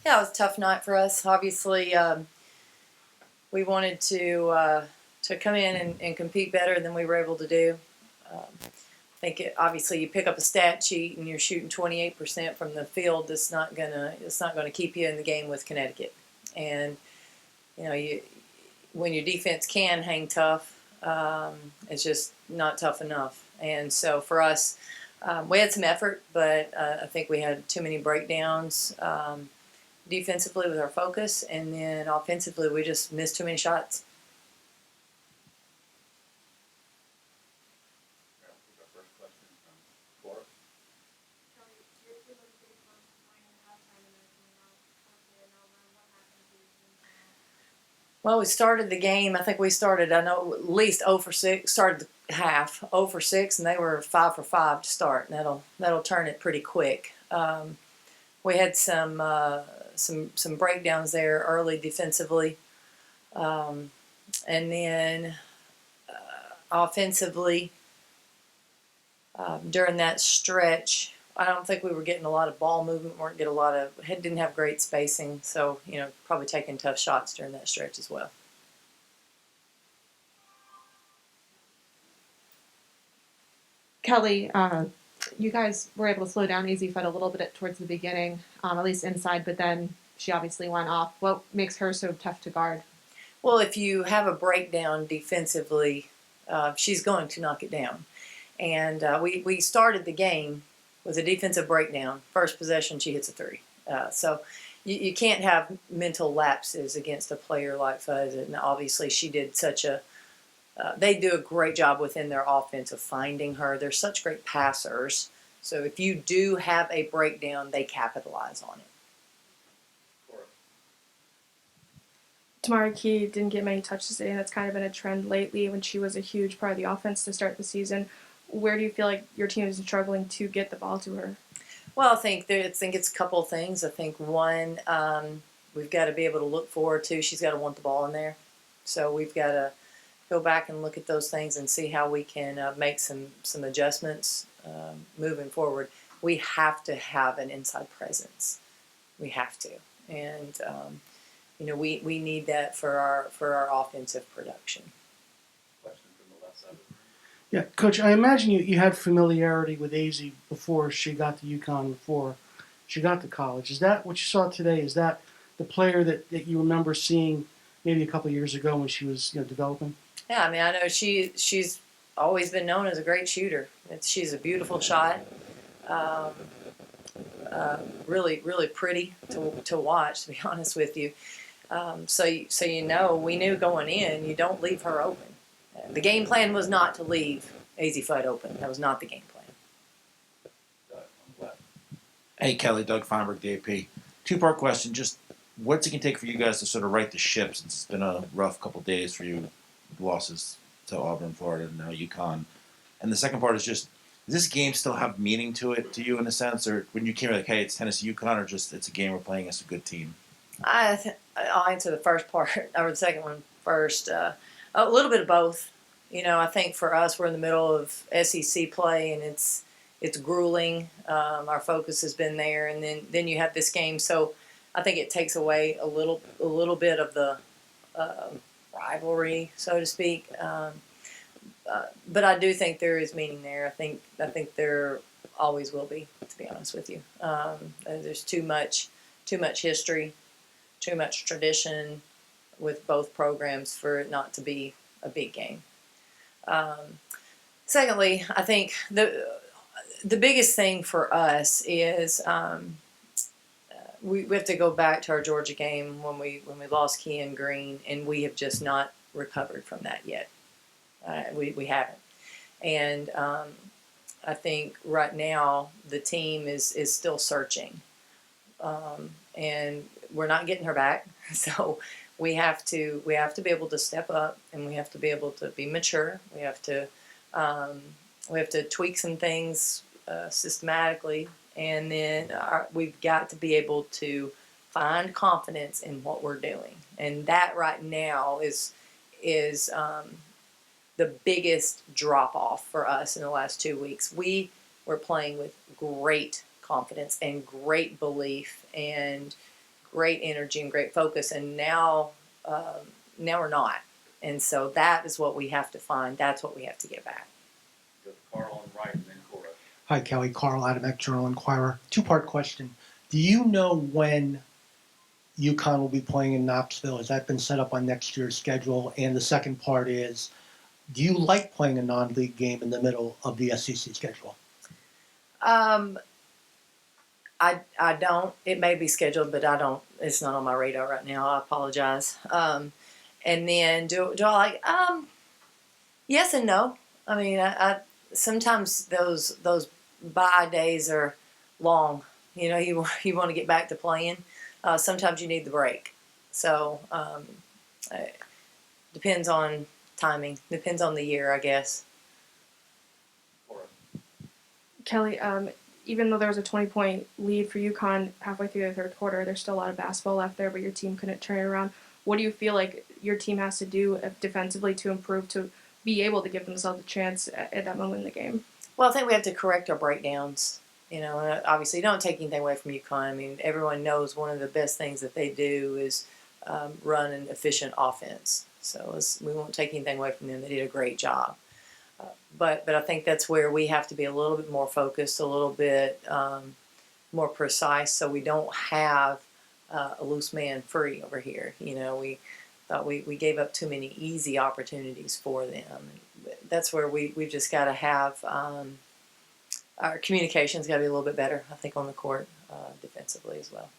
Yeah, it was a tough night for us. Obviously, we wanted to come in and compete better than we were able to do. I think obviously you pick up a stat sheet and you're shooting 28% from the field. It's not gonna keep you in the game with Connecticut. And when your defense can hang tough, it's just not tough enough. And so for us, we had some effort, but I think we had too many breakdowns defensively with our focus, and then offensively we just missed too many shots. Well, we started the game. I think we started, I know, at least 0 for 6. Started the half 0 for 6, and they were 5 for 5 to start. And that'll turn it pretty quick. We had some breakdowns there early defensively, and then offensively during that stretch. I don't think we were getting a lot of ball movement. Didn't have great spacing, so probably taking tough shots during that stretch as well. Kellie, you guys were able to slow down AZ Fed a little bit towards the beginning, at least inside, but then she obviously went off. What makes her so tough to guard? Well, if you have a breakdown defensively, she's going to knock it down. And we started the game with a defensive breakdown. First possession, she hits a 3. So you can't have mental lapses against a player like Fuzz. And obviously she did they do a great job within their offense of finding her. They're such great passers. So if you do have a breakdown, they capitalize on it. Tamara Key didn't get many touches today, and that's kind of been a trend lately when she was a huge part of the offense to start the season. Where do you feel like your team is struggling to get the ball to her? Well, I think it's a couple of things. I think one, we've got to be able to look forward to. She's got to want the ball in there, so we've got to go back and look at those things and see how we can make some adjustments moving forward. We have to have an inside presence. We have to, and we need that for our offensive production. Yeah, Coach, I imagine you had familiarity with AZ before she got to UConn, before she got to college. Is that what you saw today? Is that the player that you remember seeing maybe a couple of years ago when she was developing? Yeah, I mean, I know she's always been known as a great shooter. She's a beautiful shot, really, really pretty to watch, to be honest with you. So we knew going in, you don't leave her open. The game plan was not to leave AZ Fudd open. That was not the game plan. Hey, Kellie, Doug Feinberg, DAP. Two-part question. Just what's it going to take for you guys to sort of right the ship since it's been a rough couple of days for you, losses to Auburn, Florida, and now UConn? And the second part is just, does this game still have meaning to it to you in a sense? Or when you came like, hey, it's Tennessee, UConn, or just it's a game we're playing against a good team? I'll answer the first part, or the second one first. A little bit of both. I think for us, we're in the middle of SEC play, and it's grueling. Our focus has been there, and then you have this game. So I think it takes away a little bit of the rivalry, so to speak. But I do think there is meaning there. I think there always will be, to be honest with you. There's too much history, too much tradition with both programs for it not to be a big game. Secondly, I think the biggest thing for us is we have to go back to our Georgia game when we lost Kean Green, and we have just not recovered from that yet. We haven't, and I think right now the team is still searching, and we're not getting her back. So we have to be able to step up, and we have to be able to be mature. We have to tweak some things systematically, and then we've got to be able to find confidence in what we're doing, and that right now is the biggest drop off for us in the last 2 weeks. We were playing with great confidence and great belief and great energy and great focus, and now now we're not. And so that is what we have to find. That's what we have to get back. Go to Carl and Wright and then Cora. Hi, Kelly. Carl Adamek, Journal Inquirer. Two-part question. Do you know when UConn will be playing in Knoxville? Has that been set up on next year's schedule? And the second part is, do you like playing a non-league game in the middle of the SEC schedule? I don't. It may be scheduled, but I don't. It's not on my radar right now. I apologize. And then do I like? Yes and no. I mean, I sometimes those bye days are long. You know, you want to get back to playing. Sometimes you need the break. So depends on timing. Depends on the year, I guess. Cora. Kelly, even though there was a 20-point lead for UConn halfway through the third quarter, there's still a lot of basketball left there, but your team couldn't turn it around. What do you feel like your team has to do defensively to improve to be able to give themselves a chance at that moment in the game? Well, I think we have to correct our breakdowns. You know, and obviously, don't take anything away from UConn. I mean, everyone knows one of the best things that they do is run an efficient offense. So we won't take anything away from them. They did a great job. But I think that's where we have to be a little bit more focused, a little bit more precise, so we don't have a loose man free over here. You know, we thought we gave up too many easy opportunities for them. That's where we've just got to have our communication's got to be a little bit better, I think, on the court defensively as well.